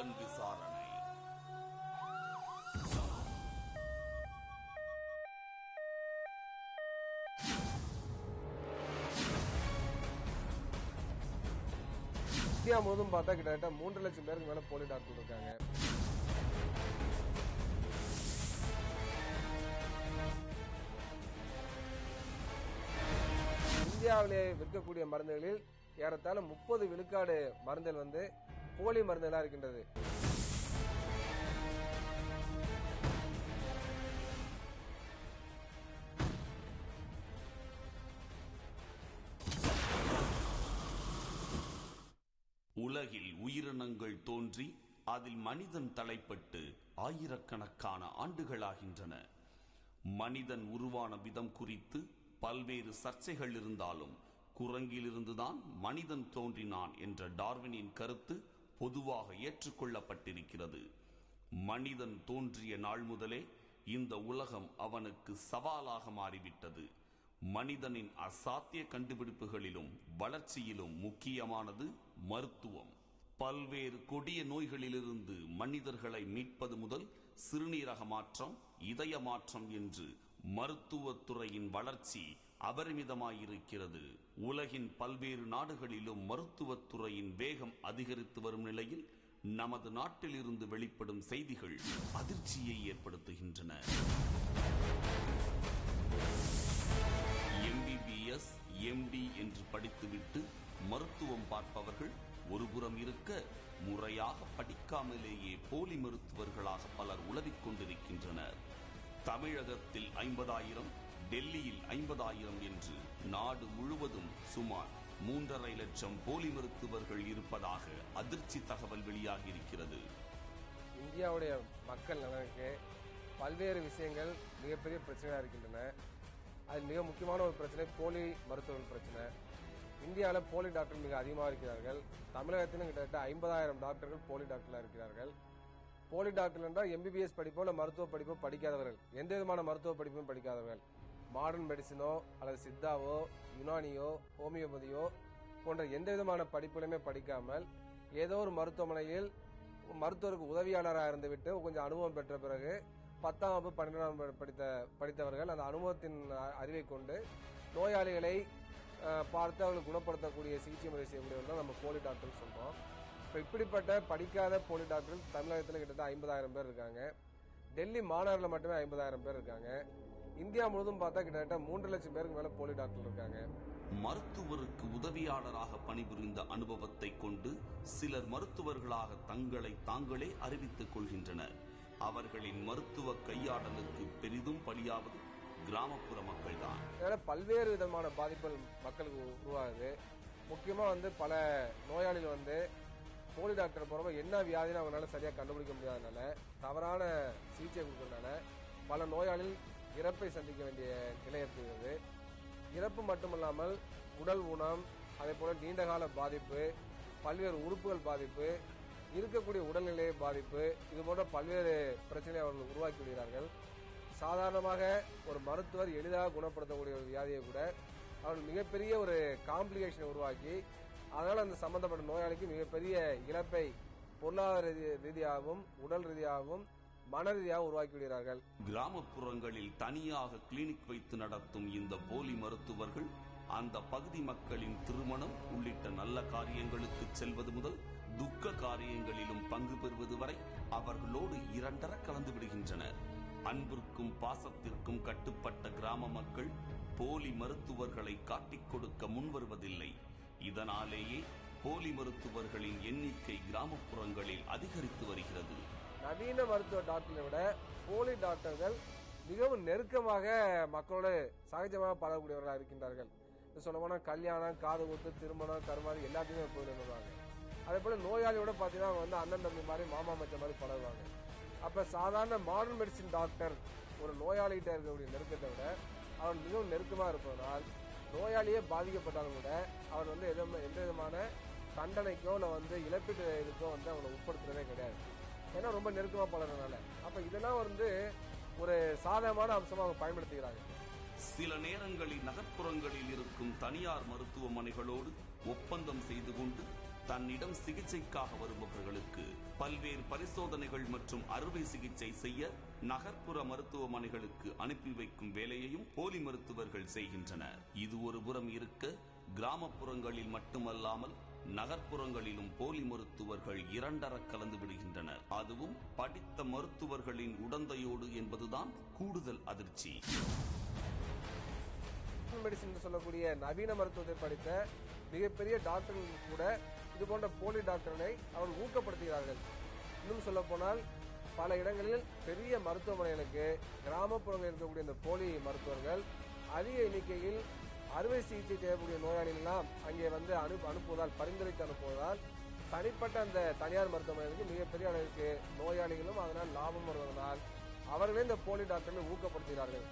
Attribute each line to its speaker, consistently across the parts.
Speaker 1: புலன் விசாரணை.
Speaker 2: இந்தியா முழுவதும் பார்த்தா கிட்டத்தட்ட 3 லட்சம் பேருக்கு மேல போலி டாக்டர் இருக்காங்க. இந்தியாவிலே விற்கக்கூடிய மருந்துகளில் ஏறத்தாழ 30 விழுக்காடு மருந்துகள் வந்து போலி மருந்துகளா இருக்கின்றது.
Speaker 1: உலகில் உயிரினங்கள் தோன்றி அதில் மனிதன் தலைப்பட்டு ஆயிரக்கணக்கான ஆண்டுகளாகின்றன. மனிதன் உருவான விதம் குறித்து பல்வேறு சர்ச்சைகள் இருந்தாலும் குரங்கிலிருந்துதான் மனிதன் தோன்றினான் என்ற டார்வினின் கருத்து பொதுவாக ஏற்றுக்கொள்ளப்பட்டிருக்கிறது. மனிதன் தோன்றிய நாள் முதலே இந்த உலகம் அவனுக்கு சவாலாக மாறிவிட்டது. மனிதனின் அசாத்திய கண்டுபிடிப்புகளிலும் வளர்ச்சியிலும் முக்கியமானது மருத்துவம். பல்வேறு கொடிய நோய்களிலிருந்து மனிதர்களை மீட்பது முதல் சிறுநீரக மாற்றம், இதய மாற்றம் என்று மருத்துவத்துறையின் வளர்ச்சி அபரிமிதமாயிருக்கிறது. உலகின் பல்வேறு நாடுகளிலும் மருத்துவத்துறையின் வேகம் அதிகரித்து வரும் நிலையில் நமது நாட்டில் இருந்து வெளிப்படும் செய்திகள் அதிர்ச்சியை ஏற்படுத்துகின்றன. MBBS, MD என்று படித்துவிட்டு மருத்துவம் பார்ப்பவர்கள் ஒருபுறம் இருக்க, முறையாக படிக்காமலேயே போலி மருத்துவர்களாக பலர் உலவிக் கொண்டிருக்கின்றனர். தமிழகத்தில் 50,000, டெல்லியில் 50,000 என்று நாடு முழுவதும் சுமார் 3.5 லட்சம் போலி மருத்துவர்கள் இருப்பதாக அதிர்ச்சி தகவல் வெளியாகியிருக்கிறது.
Speaker 2: இந்தியாவுடைய மக்கள் நலனுக்கு பல்வேறு விஷயங்கள் மிகப்பெரிய பிரச்சனையாக இருக்கின்றன. அது மிக முக்கியமான ஒரு பிரச்சனை போலி மருத்துவர்கள் பிரச்சனை. இந்தியாவில் போலி டாக்டர் மிக அதிகமாக இருக்கிறார்கள். தமிழகத்திலும் கிட்டத்தட்ட 50,000 டாக்டர்கள் போலி டாக்டர்களாக இருக்கிறார்கள். போலி டாக்டர் என்றால் MBBS படிப்போ இல்லை மருத்துவ படிப்போ படிக்காதவர்கள், எந்த விதமான மருத்துவ படிப்பும் படிக்காதவர்கள், மாடர்ன் மெடிசினோ அல்லது சித்தாவோ யுனானியோ ஹோமியோபதியோ போன்ற எந்த விதமான படிப்புகளுமே படிக்காமல் ஏதோ ஒரு மருத்துவமனையில் மருத்துவருக்கு உதவியாளராக இருந்துவிட்டு கொஞ்சம் அனுபவம் பெற்ற பிறகு 10ஆம் வகுப்பு 12ஆம் படித்தவர்கள் அந்த அனுபவத்தின் அறிவை கொண்டு நோயாளிகளை பார்த்து அவர்களை குணப்படுத்தக்கூடிய சிகிச்சை முறை செய்யக்கூடியவர்கள் தான் நம்ம போலி டாக்டர் சொல்றோம். இப்போ இப்படிப்பட்ட படிக்காத போலி டாக்டர்கள் தமிழகத்தில் கிட்டத்தட்ட 50,000 பேர் இருக்காங்க. டெல்லி மாநகரில் மட்டுமே 50,000 பேர் இருக்காங்க. இந்தியா முழுவதும் பார்த்தா கிட்டத்தட்ட 3 லட்சம் பேருக்கு மேல போலி டாக்டர் இருக்காங்க.
Speaker 1: மருத்துவருக்கு உதவியாளராக பணிபுரிந்த அனுபவத்தை கொண்டு சிலர் மருத்துவர்களாக தங்களை தாங்களே அறிவித்துக் கொள்கின்றனர். அவர்களின் மருத்துவ கையாடலுக்கு பெரிதும் பலியாவது கிராமப்புற மக்கள் தான்.
Speaker 2: பல்வேறு விதமான பாதிப்புகள் மக்களுக்கு உருவாகுது. முக்கியமா பல நோயாளிகள் போலி டாக்டர் போறப்ப என்ன வியாதின்னு அவங்களால சரியா கண்டுபிடிக்க முடியாதனால தவறான சிகிச்சை கொடுக்கறதுனால பல நோயாளிகள் இறப்பை சந்திக்க வேண்டிய நிலை ஏற்படுகிறது. இறப்பு மட்டுமல்லாமல் உடல் ஊனம், அதே போல நீண்டகால பாதிப்பு, பல்வேறு உறுப்புகள் பாதிப்பு, இருக்கக்கூடிய உடல்நிலை பாதிப்பு, இது போன்ற பல்வேறு பிரச்சனைகளை அவர்கள் உருவாக்கி விடுகிறார்கள். சாதாரணமாக ஒரு மருத்துவர் எளிதாக குணப்படுத்தக்கூடிய ஒரு வியாதியை கூட அவர்கள் மிகப்பெரிய ஒரு காம்ப்ளிகேஷனை உருவாக்கி அதனால் அந்த சம்பந்தப்பட்ட நோயாளிக்கு மிகப்பெரிய இழப்பை பொருளாதார ரீதியாகவும் உடல் ரீதியாகவும் மன ரீதியாக உருவாக்கி விடுகிறார்கள்.
Speaker 1: கிராமப்புறங்களில் தனியாக கிளினிக் வைத்து நடத்தும் இந்த போலி மருத்துவர்கள் அந்த பகுதி மக்களின் திருமணம் உள்ளிட்ட நல்ல காரியங்களுக்கு செல்வது முதல் துக்க காரியங்களிலும் பங்கு பெறுவது வரை அவர்களோடு இரண்டர கலந்து விடுகின்றனர். அன்பிற்கும் பாசத்திற்கும் கட்டுப்பட்ட கிராம மக்கள் போலி மருத்துவர்களை காட்டிக் கொடுக்க முன்வருவதில்லை. இதனாலேயே போலி மருத்துவர்களின் எண்ணிக்கை கிராமப்புறங்களில் அதிகரித்து வருகிறது.
Speaker 2: நவீன மருத்துவ டாக்டரை விட போலி டாக்டர்கள் மிகவும் நெருக்கமாக மக்களோடு சகஜமாக பழகக்கூடியவர்களாக இருக்கின்றார்கள். சொல்லப்போனா கல்யாணம், காது குத்து, திருமணம், கருமாதி எல்லாத்தையுமே போயிடுவாங்க. அதே போல நோயாளியோட பாத்தீங்கன்னா அண்ணன் தம்பி மாதிரி மாமா மச்ச மாதிரி பழகுவாங்க. அப்ப சாதாரண மாடர்ன் மெடிசின் டாக்டர் ஒரு நோயாளிகிட்ட இருக்கக்கூடிய நெருக்கத்தை விட அவன் மிகவும் நெருக்கமா இருப்பதனால் நோயாளியே பாதிக்கப்பட்டாலும் கூட அவர் எந்த விதமான தண்டனைக்கோ இல்லை இழப்பீட்டு இதுக்கோ அவங்களை உட்படுத்துறதே கிடையாது. ஏன்னா ரொம்ப நெருக்கமா பழகிறதுனால. அப்ப இதெல்லாம் ஒரு சாதகமான அம்சமா அவங்க பயன்படுத்துகிறாங்க.
Speaker 1: சில நேரங்களில் நகர்ப்புறங்களில் இருக்கும் தனியார் மருத்துவமனைகளோடு ஒப்பந்தம் செய்து கொண்டு தன்னிடம் சிகிச்சைக்காக வருபவர்களுக்கு பல்வேறு பரிசோதனைகள் மற்றும் அறுவை சிகிச்சை செய்ய நகர்ப்புற மருத்துவமனைகளுக்கு அனுப்பி வைக்கும் வேலையையும் போலி மருத்துவர்கள் செய்கின்றனர். இது ஒரு புறம் இருக்க, கிராமப்புறங்களில் மட்டுமல்லாமல் நகர்ப்புறங்களிலும் போலி மருத்துவர்கள் இரண்டர கலந்து விடுகின்றனர். அதுவும் படித்த மருத்துவர்களின் உடந்தையோடு என்பதுதான் கூடுதல் அதிர்ச்சி.
Speaker 2: மெடிசின் சொல்லக்கூடிய நவீன மருத்துவத்தை படித்த மிகப்பெரிய டாக்டர்கள் கூட இது போன்ற போலி டாக்டர்களை அவர்கள் ஊக்கப்படுத்துகிறார்கள். இன்னும் சொல்ல போனால் பல இடங்களில் பெரிய மருத்துவமனைகளுக்கு கிராமப்புறங்களில் இருக்கக்கூடிய இந்த போலி மருத்துவர்கள் அதிக எண்ணிக்கையில் அறுவை சிகிச்சை தேவைக்கூடிய நோயாளிகள்லாம் அங்கே வந்து அனுப்புவதால், பரிந்துரைத்து அனுப்புவதால் தனிப்பட்ட அந்த தனியார் மருத்துவமனைகளுக்கு மிகப்பெரிய அளவிற்கு நோயாளிகளும் அதனால் லாபம் வருவதனால் அவர்களே இந்த போலி டாக்டர்களை ஊக்கப்படுத்துகிறார்கள்.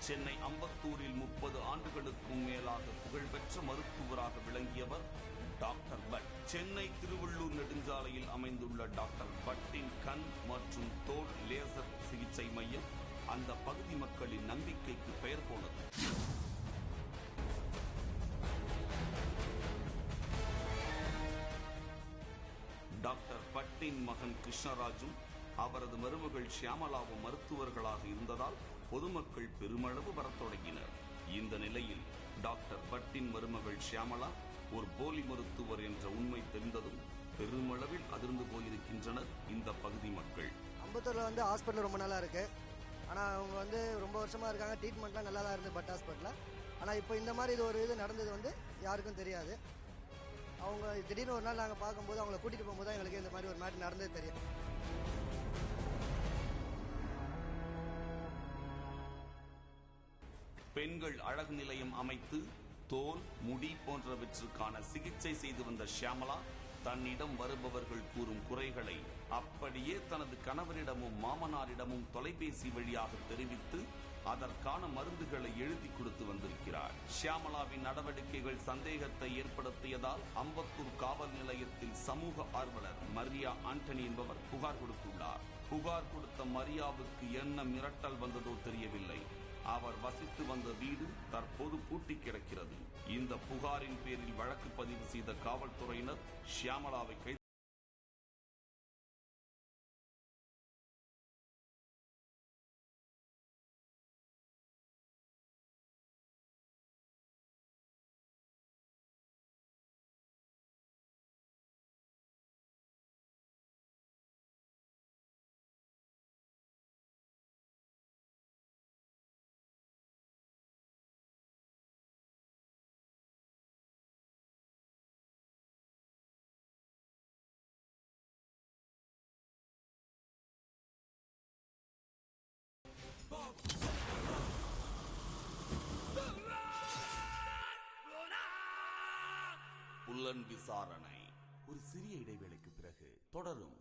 Speaker 1: சென்னை அம்பத்தூரில் 30 ஆண்டுகளுக்கும் மேலாக புகழ்பெற்ற மருத்துவராக விளங்கியவர் டாக்டர் பட். சென்னை திருவள்ளூர் நெடுஞ்சாலையில் அமைந்துள்ள டாக்டர் பட்டின் கண் மற்றும் தோல் லேசர் சிகிச்சை மையம் அந்த பகுதி மக்களின் நம்பிக்கைக்கு பெயர் போனது. டாக்டர் பட்டின் மகன் கிருஷ்ணராஜும் அவரது மருமகள் ஷியாமலாவும் மருத்துவர்களாக இருந்ததால் பொதுமக்கள் பெருமளவு வரத் தொடங்கினர். இந்த நிலையில் டாக்டர் பட்டின் மருமகள் ஷியாமலா ஒரு போலி மருத்துவர் என்ற உண்மை தெரிந்ததும் பெருமளவில் அதிர்ந்து போயிருக்கின்றனர் இந்த பகுதி மக்கள்.
Speaker 3: அம்பத்தூர்ல வந்து ஹாஸ்பிட்டல் ரொம்ப நல்லா இருக்கு. ஆனால் அவங்க வந்து ரொம்ப வருஷமா இருக்காங்க. ட்ரீட்மெண்ட்லாம் நல்லா தான் இருந்து பட் ஹாஸ்பிட்டலில். ஆனால் இப்போ இந்த மாதிரி இது நடந்தது வந்து யாருக்கும் தெரியாது. அவங்க திடீர்னு ஒரு நாள் நாங்கள் பார்க்கும்போது அவங்கள கூட்டிகிட்டு போகும்போது தான் எங்களுக்கு இந்த மாதிரி ஒரு மேட்டர் நடந்தது தெரியும்.
Speaker 1: பெண்கள் அழகு நிலையம் அமைத்து தோல், முடி போன்றவற்றுக்கான சிகிச்சை செய்து வந்த ஷியாமலா தன்னிடம் வருபவர்கள் கூறும் குறைகளை அப்படியே தனது கணவரிடமும் மாமனாரிடமும் தொலைபேசி வழியாக தெரிவித்து அதற்கான மருந்துகளை எழுதி கொடுத்து வந்திருக்கிறார். ஷியாமலாவின் நடவடிக்கைகள் சந்தேகத்தை ஏற்படுத்தியதால் அம்பத்தூர் காவல் நிலையத்தில் சமூக ஆர்வலர் மரியா ஆண்டனி என்பவர் புகார் கொடுத்துள்ளார். புகார் கொடுத்த மரியாவுக்கு என்ன மிரட்டல் வந்ததோ தெரியவில்லை. அவர் வசித்து வந்த வீடு தற்போது பூட்டி கிடக்கிறது. இந்த புகாரின் பேரில் வழக்கு பதிவு செய்த காவல்துறையினர் ஷியாமலாவை கைது புலன் விசாரணை ஒரு சிறிய இடைவேளைக்கு பிறகு தொடரும்.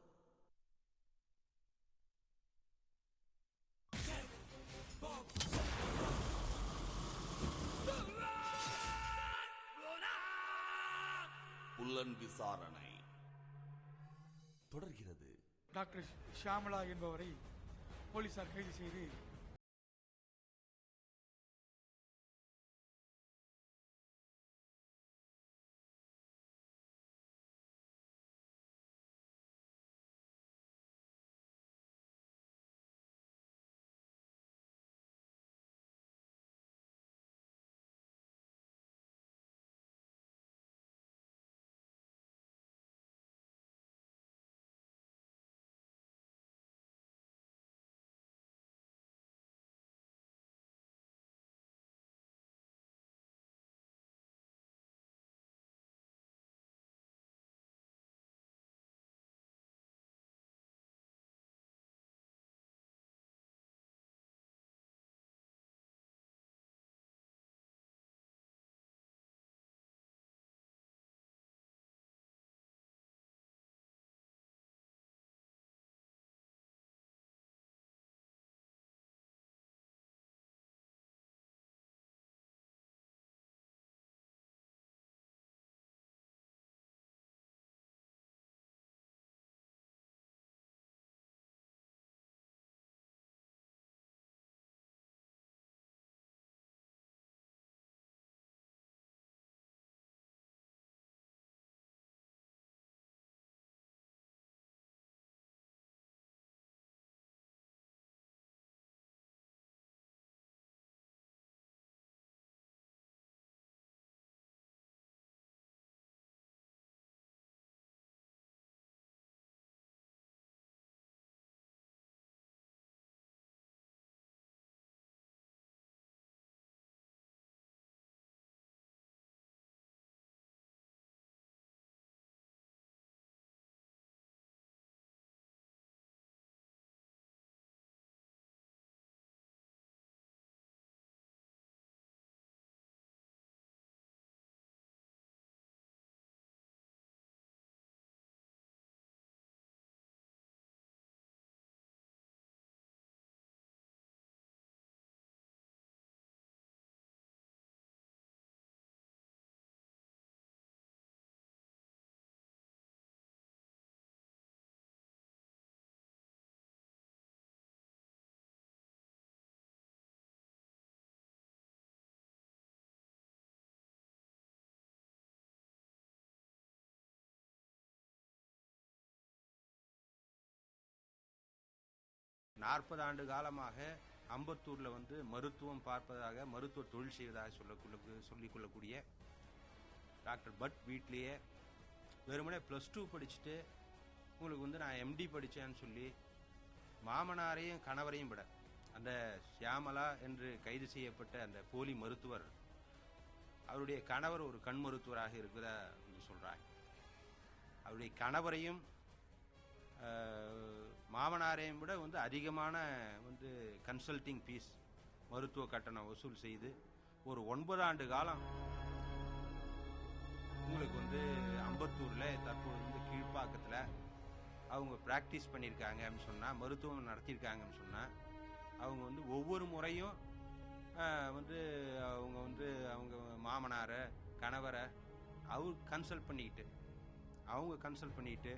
Speaker 1: புலன் விசாரணை தொடர்கிறது.
Speaker 4: டாக்டர் ஷியாமலா என்பவரை போலீசார் கைது செய்து
Speaker 5: 40 ஆண்டு காலமாக அம்பத்தூரில் வந்து மருத்துவம் பார்ப்பதாக, மருத்துவ தொழில் செய்வதாக சொல்லிக்கொள்ளக்கூடிய டாக்டர் பட் வீட்லேயே வெறுமனே +2 படிச்சுட்டு உங்களுக்கு வந்து நான் MD படித்தேன்னு சொல்லி மாமனாரையும் கணவரையும் விட அந்த ஷியாமலா என்று கைது செய்யப்பட்ட அந்த போலி மருத்துவர், அவருடைய கணவர் ஒரு கண் மருத்துவராக இருக்கிறதா சொல்கிறாங்க. அவருடைய கணவரையும் மாமனாரையும் விட வந்து அதிகமான வந்து கன்சல்டிங் ஃபீஸ், மருத்துவ கட்டணம் வசூல் செய்து ஒரு 9 ஆண்டு காலம் உங்களுக்கு வந்து அம்பத்தூரில் தற்போது வந்து கீழ்ப்பாக்கத்தில் அவங்க ப்ராக்டிஸ் பண்ணியிருக்காங்க அப்படின்னு சொன்னால், மருத்துவம் நடத்தியிருக்காங்கன்னு சொன்னால், அவங்க வந்து ஒவ்வொரு முறையும் வந்து அவங்க மாமனாரை கணவரை கன்சல்ட் பண்ணிக்கிட்டு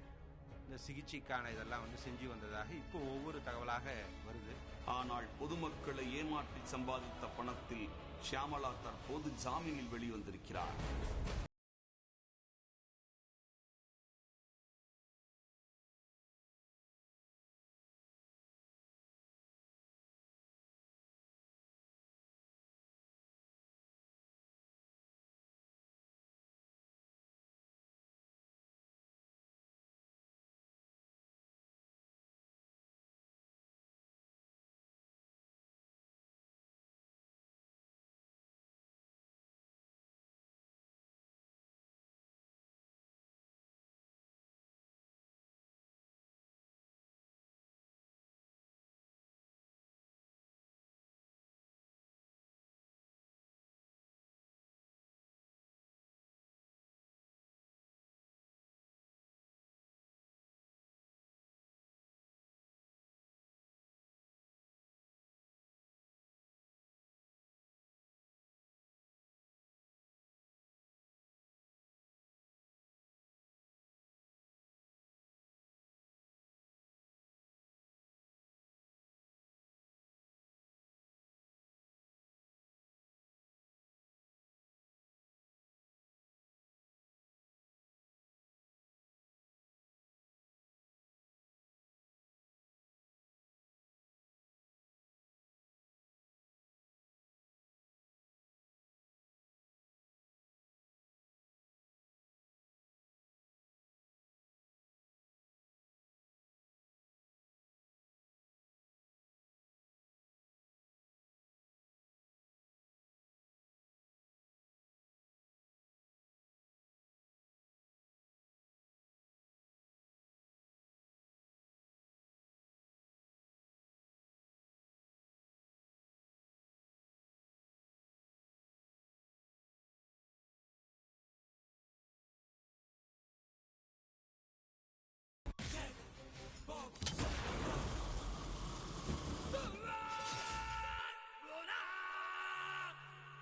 Speaker 5: இந்த சிகிச்சைக்கான இதெல்லாம் வந்து செஞ்சு வந்ததாக இப்போ ஒவ்வொரு தகவலாக வருது.
Speaker 1: ஆனால் பொதுமக்களை ஏமாற்றி சம்பாதித்த பணத்தில் ஷியாமலா தற்போது ஜாமீனில் வெளிவந்திருக்கிறார்.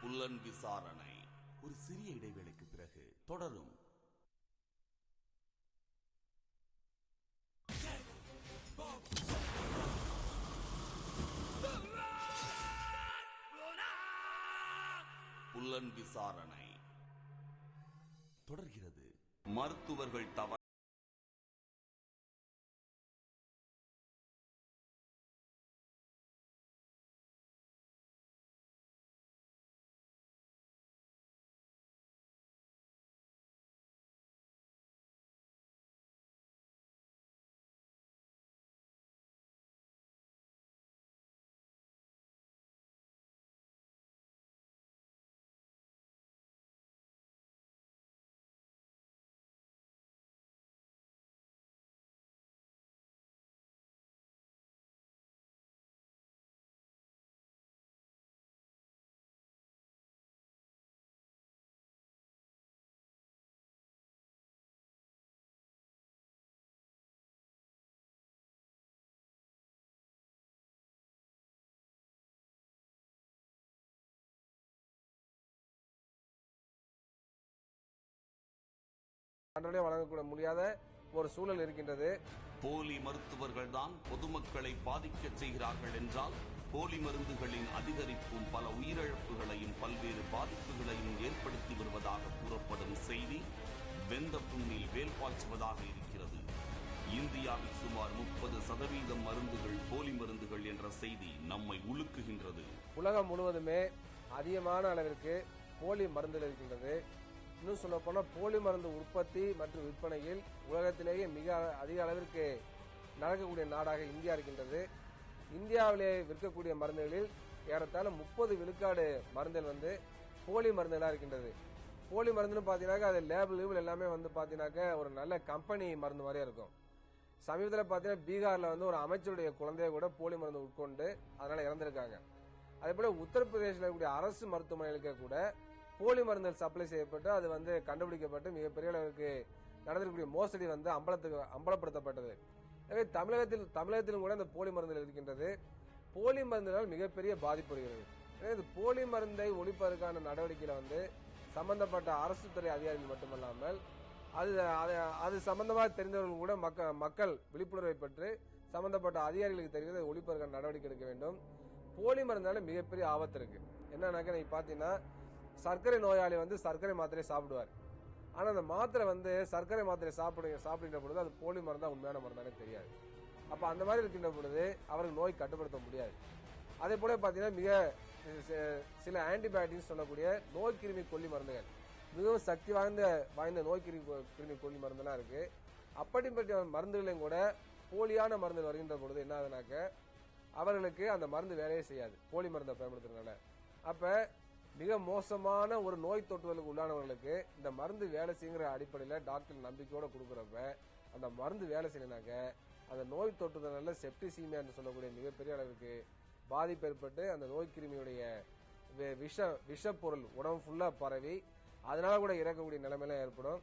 Speaker 1: புலன் விசாரணை ஒரு சிறிய இடைவேளைக்கு பிறகு தொடரும். புலன் விசாரணை தொடர்கிறது. மருத்துவர்கள் தவறு
Speaker 2: வழங்க முடியாத ஒரு சூழல் இருக்கின்றது.
Speaker 1: போலி மருத்துவர்கள் தான் பொதுமக்களை பாதிக்க செய்கிறார்கள் என்றால், போலி மருந்துகளின் அதிகரிப்பும் பல உயிரிழப்புகளையும் பல்வேறு பாதிப்புகளையும் ஏற்படுத்தி வருவதாக கூறப்படும் செய்தி வெந்த புண்ணில் வேல் பாய்ச்சுவதாக இருக்கிறது. இந்தியாவில் சுமார் 30% மருந்துகள் போலி மருந்துகள் என்ற செய்தி நம்மை உலுக்குகின்றது.
Speaker 2: உலகம் முழுவதுமே அதிகமான அளவிற்கு போலி மருந்துகள் இருக்கின்றது. இன்னும் சொல்ல போனால் போலி மருந்து உற்பத்தி மற்றும் விற்பனையில் உலகத்திலேயே மிக அதிக அளவிற்கு நடக்கக்கூடிய நாடாக இந்தியா இருக்கின்றது. இந்தியாவிலே விற்கக்கூடிய மருந்துகளில் ஏறத்தாழ 30 விழுக்காடு மருந்துகள் வந்து போலி மருந்துகளாக இருக்கின்றது. போலி மருந்துன்னு பார்த்தீங்கன்னாக்கா அது லேபிள் எல்லாமே வந்து பார்த்தீங்கன்னாக்கா ஒரு நல்ல கம்பெனி மருந்து மாதிரியே இருக்கும். சமீபத்தில் பார்த்தீங்கன்னா பீகாரில் வந்து ஒரு அமைச்சருடைய குழந்தைய கூட போலி மருந்து உட்கொண்டு அதனால இறந்திருக்காங்க. அதே போல உத்தரப்பிரதேசில் இருக்கக்கூடிய அரசு மருத்துவமனைகளுக்கு கூட போலி மருந்துகள் சப்ளை செய்யப்பட்டு அது வந்து கண்டுபிடிக்கப்பட்டு மிகப்பெரிய அளவுக்கு நடந்திருக்கக்கூடிய மோசடி வந்து அம்பலப்படுத்தப்பட்டது. எனவே தமிழகத்திலும் கூட இந்த போலி மருந்துகள் இருக்கின்றது. போலி மருந்துகளால் மிகப்பெரிய பாதிப்பு வருகிறது. எனவே இந்த போலி மருந்தை ஒழிப்பதற்கான நடவடிக்கையில வந்து சம்பந்தப்பட்ட அரசு துறை அதிகாரிகள் மட்டுமல்லாமல் அது சம்பந்தமாக தெரிந்தவர்கள் கூட மக்கள் விழிப்புணர்வை பெற்று சம்பந்தப்பட்ட அதிகாரிகளுக்கு தெரிகிறது ஒழிப்பதற்கான நடவடிக்கை எடுக்க வேண்டும். போலி மருந்தால மிகப்பெரிய ஆபத்து இருக்கு. என்னன்னாக்க நீங்க பாத்தீங்கன்னா சர்க்கரை நோயாளி வந்து சர்க்கரை மாத்திரையை சாப்பிடுவார். ஆனா அந்த மாத்திரை வந்து சர்க்கரை மாத்திரை சாப்பிடுகின்ற பொழுது அது போலி மருந்தா உண்மையான மருந்தானே தெரியாது. அப்ப அந்த மாதிரி இருக்கின்ற பொழுது அவருக்கு நோய் கட்டுப்படுத்த முடியாது. அதே போல பாத்தீங்கன்னா மிக சில ஆன்டிபயோட்டிக்ஸ் சொல்லக்கூடிய நோய் கிருமி கொல்லி மருந்துகள் மிகவும் சக்தி வாய்ந்த நோய் கிருமி கொல்லி மருந்துலாம் இருக்கு. அப்படிப்பட்ட மருந்துகளையும் கூட போலியான மருந்துகள் வருகின்ற பொழுது என்ன ஆகுதுனாக்க அவர்களுக்கு அந்த மருந்து வேலையே செய்யாது போலி மருந்தை பயன்படுத்துறதுனால. அப்ப மிக மோசமான ஒரு நோய் தொற்றுதலுக்கு உள்ளானவர்களுக்கு இந்த மருந்து வேலை செய்யுங்கிற அடிப்படையில் டாக்டர் நம்பிக்கையோட கொடுக்குறப்ப அந்த மருந்து வேலை செய்யனாக்க அந்த நோய் தொற்றுதனால செப்டிசீமியா என்று சொல்லக்கூடிய மிகப்பெரிய அளவுக்கு பாதிப்பு ஏற்பட்டு அந்த நோய் கிருமியுடைய விஷப்பொருள் உடம்பு ஃபுல்லா பரவி அதனால கூட இறக்கக்கூடிய நிலைமையெல்லாம் ஏற்படும்.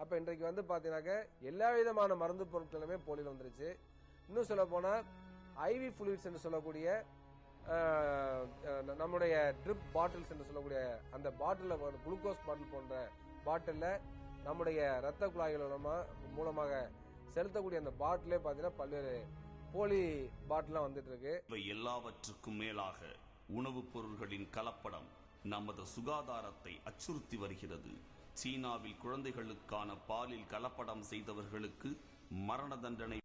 Speaker 2: அப்ப இன்றைக்கு வந்து பாத்தீங்கன்னாக்க எல்லா விதமான மருந்து பொருட்களுமே போலியில் வந்துருச்சு. இன்னும் சொல்ல போனா ஐவி ஃப்ளூயிட்ஸ் என்று சொல்லக்கூடிய நம்முடைய ட்ரிப் பாட்டில்ஸ் என்று சொல்லக்கூடிய அந்த பாட்டில் குளுக்கோஸ் பாட்டில் போன்ற பாட்டில் நம்முடைய ரத்த குழாய்கள் மூலமாக செலுத்தக்கூடிய அந்த பாட்டிலே பாத்தீங்கன்னா பல்வேறு போலி பாட்டிலாம் வந்துட்டு இருக்கு.
Speaker 1: இவை எல்லாவற்றுக்கும் மேலாக உணவுப் பொருள்களின் கலப்படம் நமது சுகாதாரத்தை அச்சுறுத்தி வருகிறது. சீனாவில் குழந்தைகளுக்கான பாலில் கலப்படம் செய்தவர்களுக்கு மரண தண்டனை